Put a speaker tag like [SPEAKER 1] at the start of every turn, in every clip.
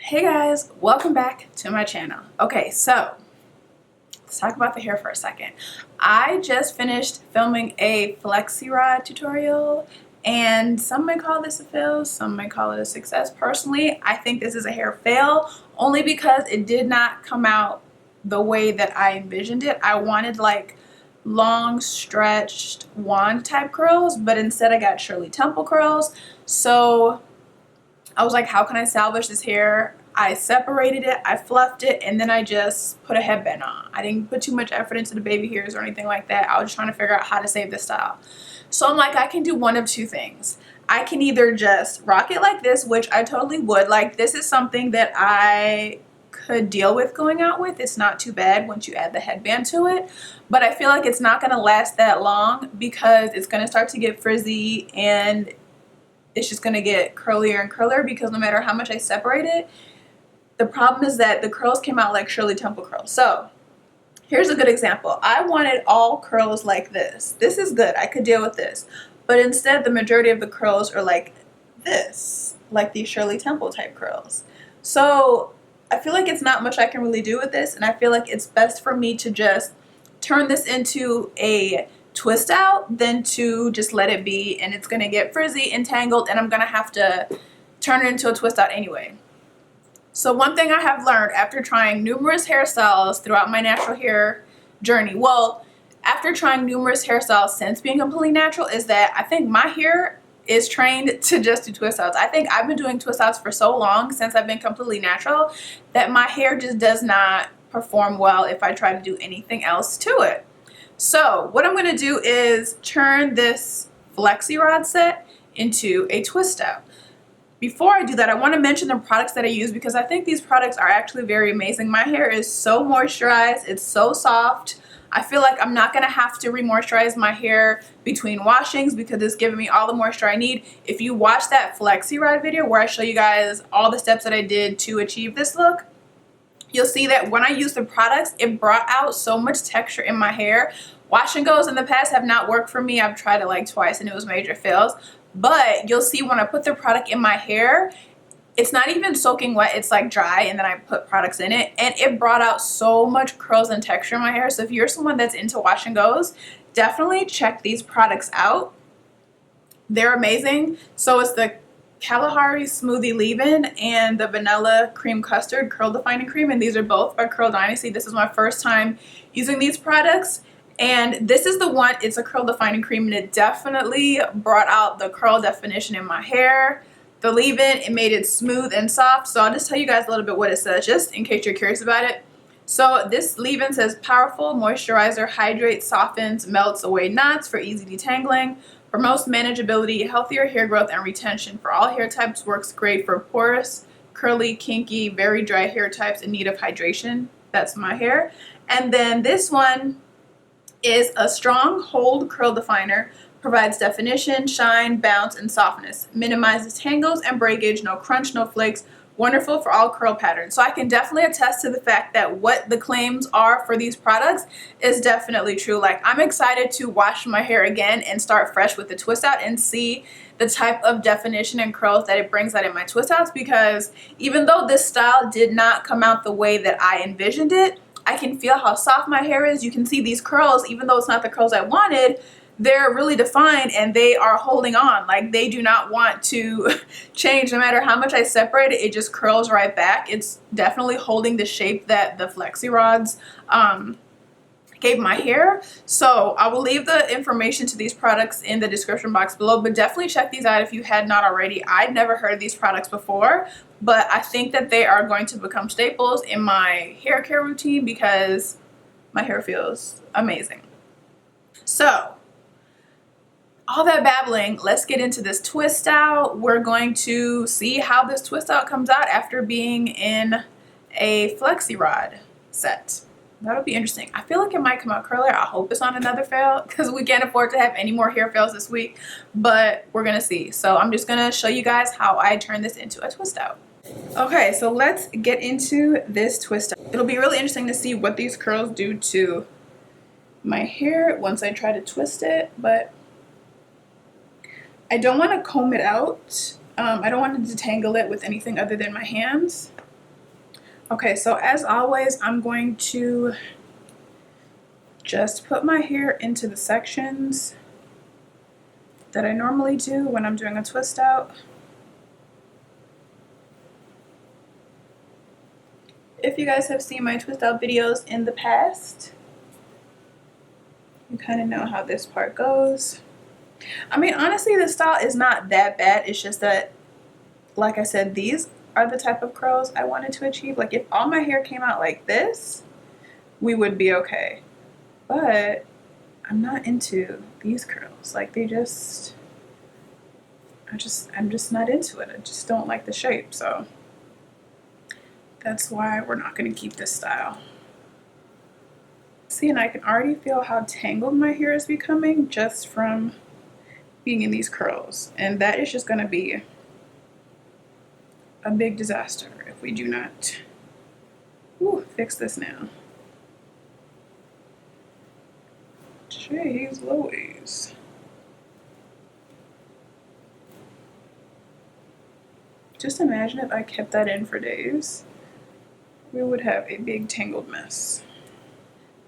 [SPEAKER 1] Hey guys, welcome back to my channel. Okay, so let's talk about the hair for a second. I just finished filming a Flexi rod tutorial, and some may call this a fail, some may call it a success. Personally, I think this is a hair fail only because it did not come out the way that I envisioned it. I wanted like long stretched wand type curls, but instead I got Shirley Temple curls. So I was like, how can I salvage this hair? I separated it, I fluffed it, and then I just put a headband on. I didn't put too much effort into the baby hairs or anything like that. I was just trying to figure out how to save this style. So I'm like, I can do one of two things. I can either just rock it like this, which I totally would. Like, this is something that I could deal with going out with. It's not too bad once you add the headband to it. But I feel like it's not going to last that long because it's going to start to get frizzy and it's just going to get curlier and curlier because no matter how much I separate it, the problem is that the curls came out like Shirley Temple curls. So here's a good example. I wanted all curls like this. This is good. I could deal with this. But instead, the majority of the curls are like this, like these Shirley Temple type curls. So I feel like it's not much I can really do with this, and I feel like it's best for me to just turn this into a twist out than to just let it be, and it's going to get frizzy and tangled, and I'm going to have to turn it into a twist out anyway. So one thing I have learned after trying numerous hairstyles throughout my natural hair journey, well, after trying numerous hairstyles since being completely natural, is that I think my hair is trained to just do twist outs. I think I've been doing twist outs for so long since I've been completely natural that my hair just does not perform well if I try to do anything else to it. So what I'm going to do is turn this Flexi rod set into a twist out. Before I do that, I want to mention the products that I use because I think these products are actually very amazing. My hair is so moisturized. It's so soft. I feel like I'm not going to have to re-moisturize my hair between washings because it's giving me all the moisture I need. If you watch that Flexi rod video where I show you guys all the steps that I did to achieve this look, you'll see that when I use the products, it brought out so much texture in my hair. Wash and goes in the past have not worked for me. I've tried it like twice and it was major fails. But you'll see when I put the product in my hair, it's not even soaking wet, it's like dry, and then I put products in it, and it brought out so much curls and texture in my hair. So if you're someone that's into wash and goes, definitely check these products out. They're amazing. So it's the Kalahari Smoothie Leave-In and the Vanilla Cream Custard Curl Defining Cream, and these are both by Curl Dynasty. This is my first time using these products. And this is the one, it's a curl defining cream, and it definitely brought out the curl definition in my hair. The leave-in, it made it smooth and soft. So I'll just tell you guys a little bit what it says, just in case you're curious about it. So this leave-in says, powerful moisturizer, hydrates, softens, melts away knots for easy detangling, promotes manageability, healthier hair growth and retention for all hair types, works great for porous, curly, kinky, very dry hair types in need of hydration. That's my hair. And then this one is a Stronghold curl definer, provides definition, shine, bounce, and softness, minimizes tangles and breakage, no crunch, no flakes, wonderful for all curl patterns. So I can definitely attest to the fact that what the claims are for these products is definitely true. Like, I'm excited to wash my hair again and start fresh with the twist out and see the type of definition and curls that it brings out in my twist outs, because even though this style did not come out the way that I envisioned it, I can feel how soft my hair is. You can see these curls, even though it's not the curls I wanted, they're really defined and they are holding on. Like, they do not want to change. No matter how much I separate it, it just curls right back. It's definitely holding the shape that the Flexi rods gave my hair. So I will leave the information to these products in the description box below, but definitely check these out if you had not already. I'd never heard of these products before, but I think that they are going to become staples in my hair care routine because my hair feels amazing. So all that babbling, let's get into this twist out. We're going to see how this twist out comes out after being in a Flexi rod set. That'll be interesting. I feel like it might come out curlier. I hope it's not another fail because we can't afford to have any more hair fails this week, but we're gonna see. So I'm just gonna show you guys how I turn this into a twist out. Okay, so let's get into this twist out. It'll be really interesting to see what these curls do to my hair once I try to twist it, but I don't want to comb it out. I don't want to detangle it with anything other than my hands. Okay, so as always, I'm going to just put my hair into the sections that I normally do when I'm doing a twist out. If you guys have seen my twist out videos in the past, you kind of know how this part goes. I mean, honestly, this style is not that bad. It's just that, like I said, these are the type of curls I wanted to achieve. Like, if all my hair came out like this, we would be okay. But I'm not into these curls. Like, they just, I'm just not into it. I just don't like the shape. So that's why we're not going to keep this style. See, and I can already feel how tangled my hair is becoming just from being in these curls. And that is just going to be a big disaster if we do not fix this now. Jeez Louise. Just imagine if I kept that in for days. We would have a big tangled mess.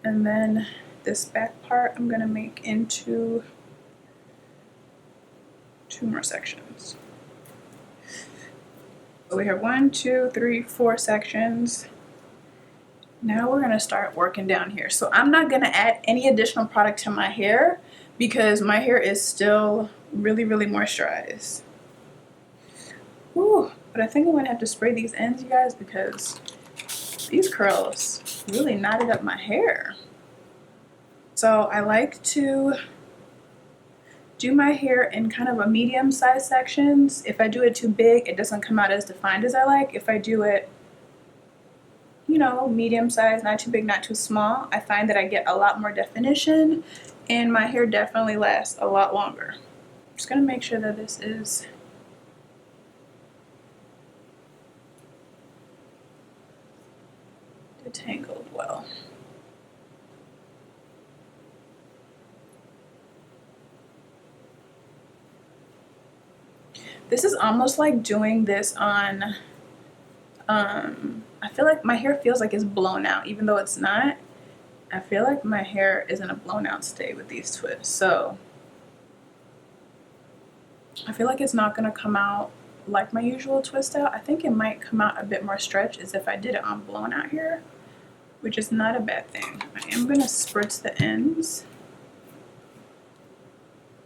[SPEAKER 1] And then this back part I'm gonna make into 2 more sections. So we have 1, 2, 3, 4 sections. Now we're gonna start working down here. So I'm not gonna add any additional product to my hair because my hair is still really, really moisturized. Ooh, but I think I'm gonna have to spray these ends, you guys, because these curls really knotted up my hair. So I like to do my hair in kind of a medium-sized sections. If I do it too big, it doesn't come out as defined as I like. If I do it, you know, medium size, not too big, not too small, I find that I get a lot more definition and my hair definitely lasts a lot longer. I'm just gonna make sure that this is detangled well. This is almost like doing this on, I feel like my hair feels like it's blown out, even though it's not. I feel like my hair is in a blown out state with these twists. So I feel like it's not gonna come out like my usual twist out. I think it might come out a bit more stretched as if I did it on blown out hair, which is not a bad thing. I am gonna spritz the ends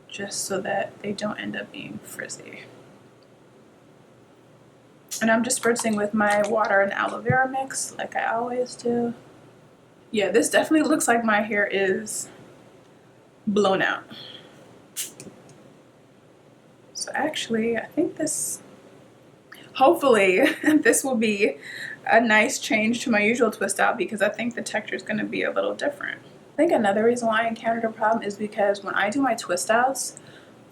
[SPEAKER 1] just so that they don't end up being frizzy. And I'm just spritzing with my water and aloe vera mix like I always do. Yeah, this definitely looks like my hair is blown out. So actually, I think this, hopefully, this will be a nice change to my usual twist out because I think the texture is going to be a little different. I think another reason why I encountered a problem is because when I do my twist outs,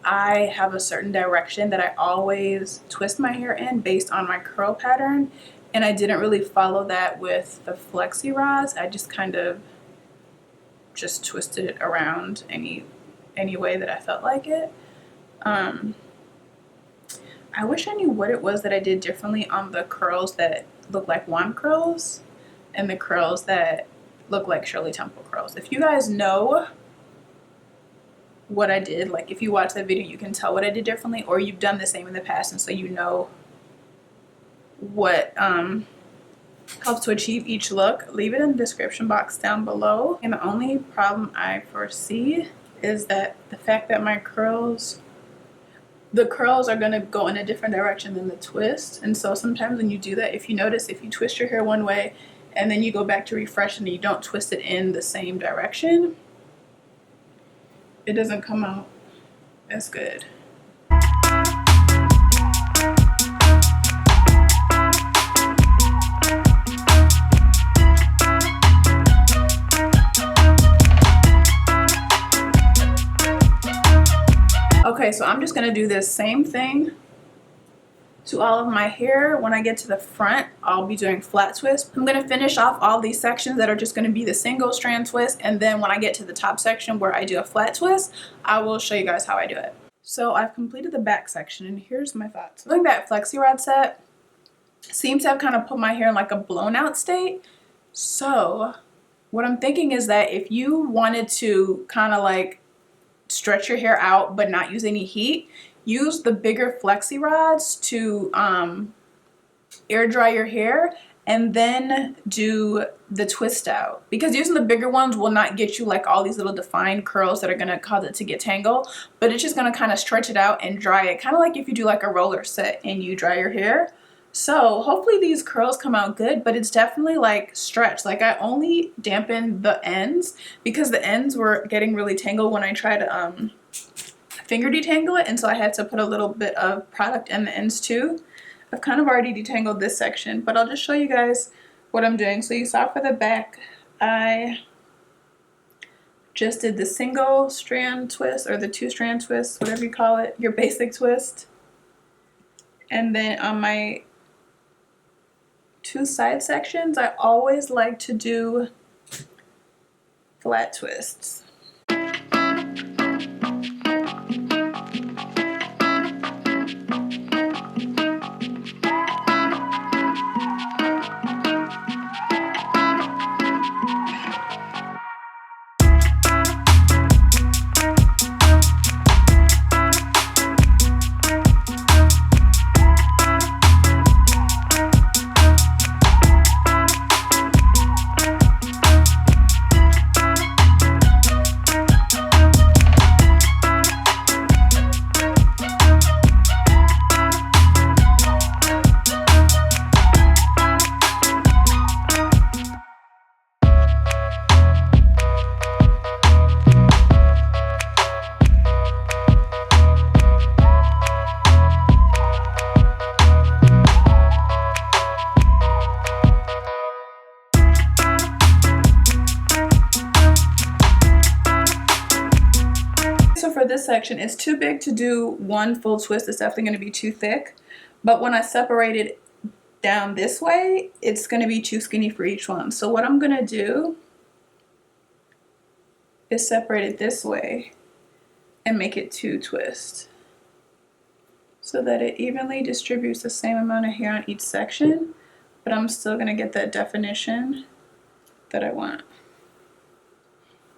[SPEAKER 1] I have a certain direction that I always twist my hair in based on my curl pattern, and I didn't really follow that with the Flexi rods. I just kind of just twisted it around any way that I felt like it. I wish I knew what it was that I did differently on the curls that look like wand curls and the curls that look like Shirley Temple curls. If you guys know what I did, like if you watch that video you can tell what I did differently, or you've done the same in the past and so you know what helps to achieve each look, leave it in the description box down below. And the only problem I foresee is that the fact that my curls, the curls are going to go in a different direction than the twist. And so sometimes when you do that, if you notice, if you twist your hair one way and then you go back to refresh and you don't twist it in the same direction, it doesn't come out as good. Okay, so I'm just gonna do this same thing to all of my hair. When I get to the front, I'll be doing flat twist. I'm gonna finish off all these sections that are just gonna be the single strand twist, and then when I get to the top section where I do a flat twist, I will show you guys how I do it. So I've completed the back section, and here's my thoughts. Doing that Flexi rod set, seems to have kind of put my hair in like a blown out state. So what I'm thinking is that if you wanted to kind of like stretch your hair out but not use any heat, use the bigger flexi rods to air dry your hair and then do the twist out, because using the bigger ones will not get you like all these little defined curls that are going to cause it to get tangled, but it's just going to kind of stretch it out and dry it, kind of like if you do like a roller set and you dry your hair. So hopefully these curls come out good, but it's definitely like stretched. Like I only dampened the ends because the ends were getting really tangled when I tried to finger detangle it, and so I had to put a little bit of product in the ends too. I've kind of already detangled this section, but I'll just show you guys what I'm doing. So you saw for the back, I just did the single strand twist, or the 2-strand twist, whatever you call it, your basic twist. And then on my 2 side sections, I always like to do flat twists. For this section, it's too big to do one full twist. It's definitely going to be too thick, but when I separate it down this way, it's going to be too skinny for each one. So what I'm going to do is separate it this way and make it 2 twists so that it evenly distributes the same amount of hair on each section, but I'm still going to get that definition that I want.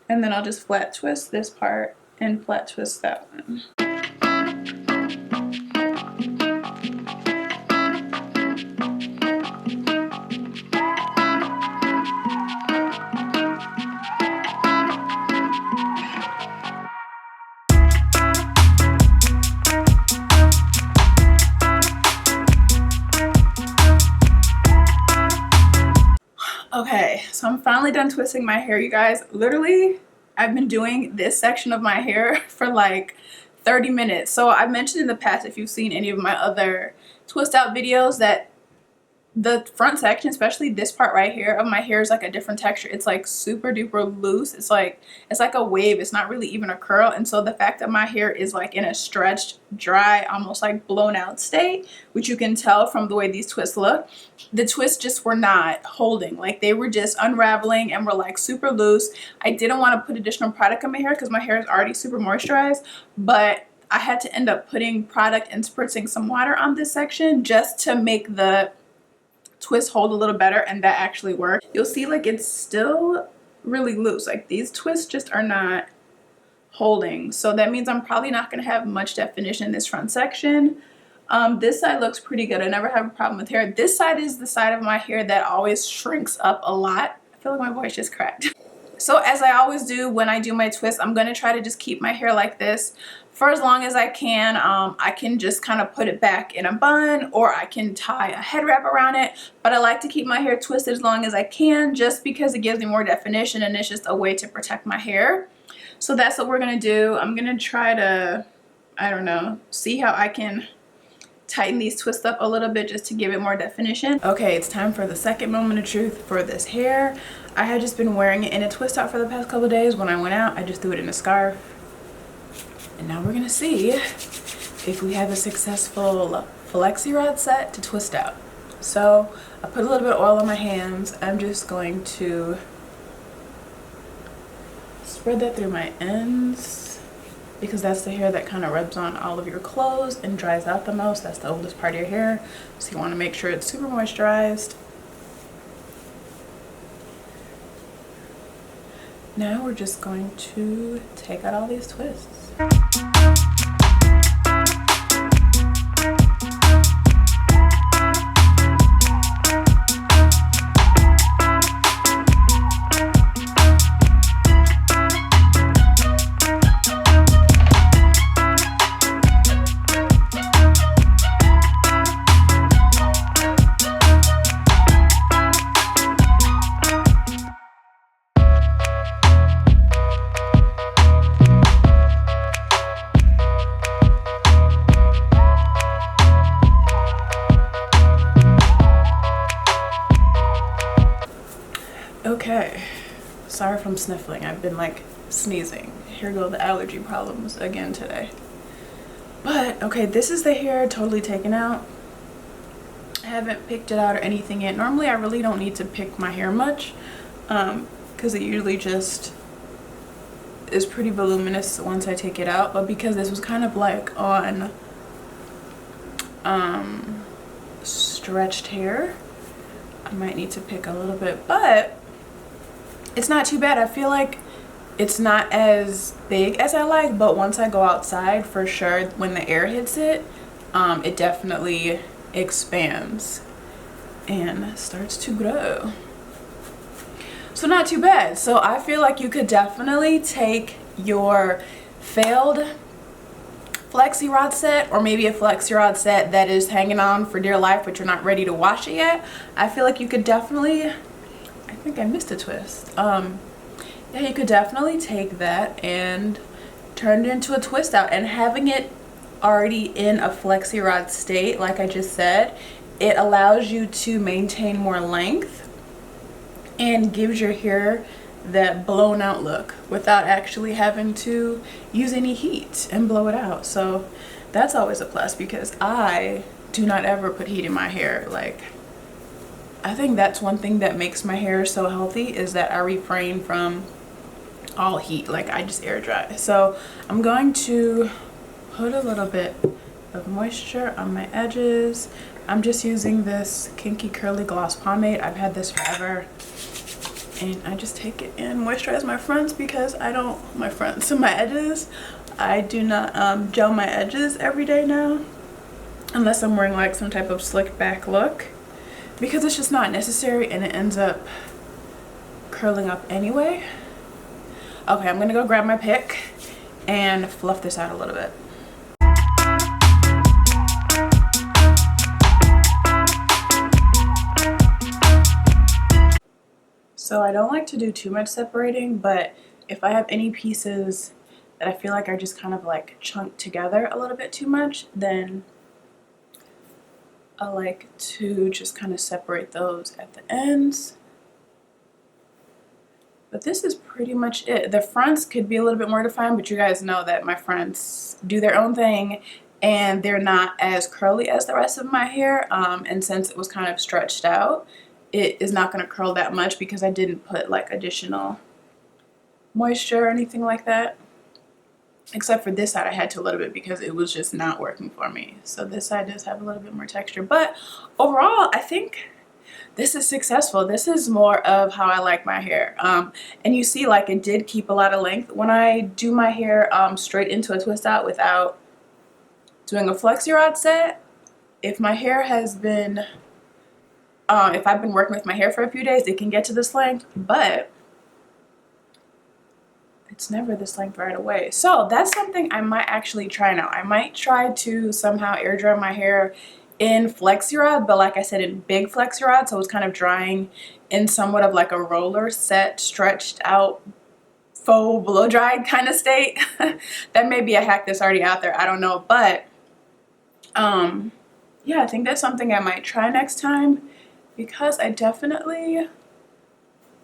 [SPEAKER 1] And then I'll just flat twist this part and flat twist that one. Okay, so I'm finally done twisting my hair, you guys. Literally, I've been doing this section of my hair for like 30 minutes. So I've mentioned in the past, if you've seen any of my other twist out videos, that the front section, especially this part right here of my hair, is like a different texture. It's like super duper loose. It's like a wave. It's not really even a curl. And so the fact that my hair is like in a stretched, dry, almost like blown out state, which you can tell from the way these twists look, the twists just were not holding. Like they were just unraveling and were like super loose. I didn't want to put additional product in my hair because my hair is already super moisturized, but I had to end up putting product and spritzing some water on this section just to make the twist hold a little better, and that actually worked. You'll see like it's still really loose. Like these twists just are not holding, so that means I'm probably not going to have much definition in this front section. This side looks pretty good. I never have a problem with hair. This side is the side of my hair that always shrinks up a lot. I feel like my voice just cracked. So as I always do when I do my twist, I'm going to try to just keep my hair like this for as long as I can. I can just kind of put it back in a bun, or I can tie a head wrap around it, but I like to keep my hair twisted as long as I can just because it gives me more definition and it's just a way to protect my hair. So that's what we're going to do. I'm going to try to, I don't know, see how I can tighten these twists up a little bit just to give it more definition. Okay, it's time for the second moment of truth for this hair. I had just been wearing it in a twist out for the past couple of days. When I went out, I just threw it in a scarf. And now we're gonna see if we have a successful flexi rod set to twist out. So I put a little bit of oil on my hands. I'm just going to spread that through my ends because that's the hair that kind of rubs on all of your clothes and dries out the most. That's the oldest part of your hair, so you want to make sure it's super moisturized. Now we're just going to take out all these twists. Okay, sorry if I'm sniffling. I've been like sneezing. Here go the allergy problems again today. But okay, this is the hair totally taken out. I haven't picked it out or anything yet. Normally I really don't need to pick my hair much because it usually just is pretty voluminous once I take it out. But because this was kind of like on stretched hair, I might need to pick a little bit, but it's not too bad. I feel like it's not as big as I like, but once I go outside, for sure, when the air hits it, it definitely expands and starts to grow. So not too bad. So I feel like you could definitely take your failed Flexi rod set, or maybe a Flexi rod set that is hanging on for dear life but you're not ready to wash it yet. I feel like you could definitely, I think I missed a twist. Yeah, you could definitely take that and turn it into a twist out, and having it already in a Flexi rod state, like I just said, it allows you to maintain more length and gives your hair that blown out look without actually having to use any heat and blow it out. So that's always a plus, because I do not ever put heat in my hair. Like, I think that's one thing that makes my hair so healthy, is that I refrain from all heat. Like, I just air dry. So I'm going to put a little bit of moisture on my edges. I'm just using this Kinky Curly Gloss Pomade. I've had this forever. And I just take it and moisturize my fronts, because I don't, my edges, I do not gel my edges every day now, unless I'm wearing like some type of slick back look, because it's just not necessary and it ends up curling up anyway. Okay, I'm gonna go grab my pick and fluff this out a little bit. So I don't like to do too much separating, but if I have any pieces that I feel like are just kind of like chunked together a little bit too much, then I like to just kind of separate those at the ends. But this is pretty much it. The fronts could be a little bit more defined, but you guys know that my fronts do their own thing and they're not as curly as the rest of my hair. And since it was kind of stretched out, it is not going to curl that much, because I didn't put like additional moisture or anything like that. Except for this side I had to a little bit, because it was just not working for me. So this side does have a little bit more texture. But overall, I think this is successful. This is more of how I like my hair. And you see, like, it did keep a lot of length. When I do my hair straight into a twist out without doing a Flexi rod set, if my hair has been if I've been working with my hair for a few days, it can get to this length, but it's never this length right away. So that's something I might actually try now. I might try to somehow air dry my hair in Flexi rod, but like I said, in big Flexi rod, so it's kind of drying in somewhat of like a roller set, stretched out, faux blow dried kind of state. That may be a hack that's already out there, I don't know, but yeah, I think that's something I might try next time, because I definitely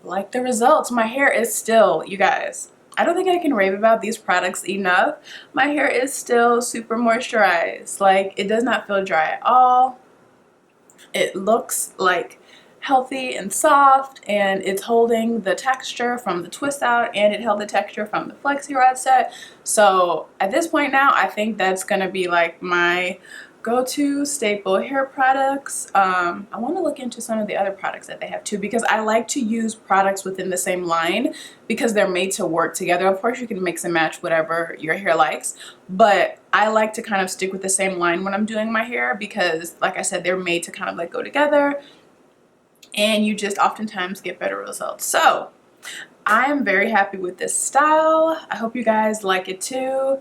[SPEAKER 1] like the results. My hair is still, you guys, I don't think I can rave about these products enough. My hair is still super moisturized. Like, it does not feel dry at all. It looks like healthy and soft, and it's holding the texture from the twist out, and it held the texture from the Flexi rod set. So at this point now, I think that's gonna be like my go-to staple hair products. I want to look into some of the other products that they have too, because I like to use products within the same line because they're made to work together. Of course, you can mix and match whatever your hair likes, but I like to kind of stick with the same line when I'm doing my hair because, like I said, they're made to kind of like go together, and you just oftentimes get better results. So I am very happy with this style. I hope you guys like it too.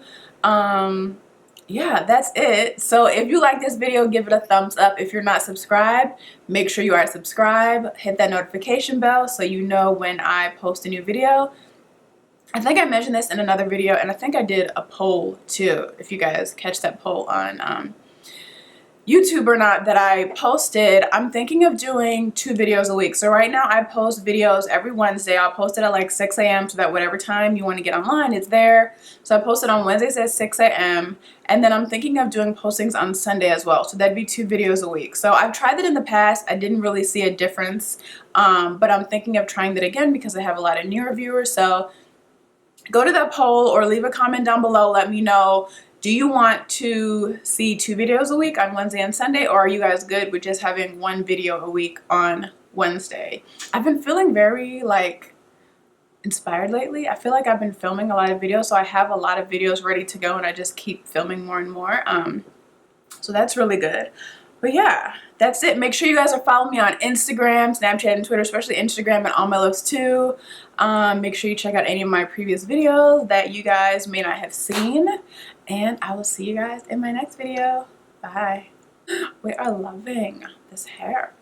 [SPEAKER 1] Yeah, that's it. So if you like this video, give it a thumbs up. If you're not subscribed, make sure you are subscribed. Hit that notification bell so you know when I post a new video. I think I mentioned this in another video, and I think I did a poll too, if you guys catch that poll on YouTube or not that I posted. I'm thinking of doing 2 videos a week. So right now I post videos every Wednesday. I'll post it at like 6 a.m. so that whatever time you want to get online, it's there. So I post it on Wednesdays at 6 a.m. And then I'm thinking of doing postings on Sunday as well. So that'd be 2 videos a week. So I've tried that in the past. I didn't really see a difference. But I'm thinking of trying that again because I have a lot of newer viewers. So go to that poll or leave a comment down below. Let me know. Do you want to see 2 videos a week on Wednesday and Sunday, or are you guys good with just having 1 video a week on Wednesday? I've been feeling very like inspired lately. I feel like I've been filming a lot of videos, so I have a lot of videos ready to go and I just keep filming more and more. So that's really good. But yeah, that's it. Make sure you guys are following me on Instagram, Snapchat, and Twitter, especially Instagram, and all my looks too. Make sure you check out any of my previous videos that you guys may not have seen. And I will see you guys in my next video. Bye. We are loving this hair.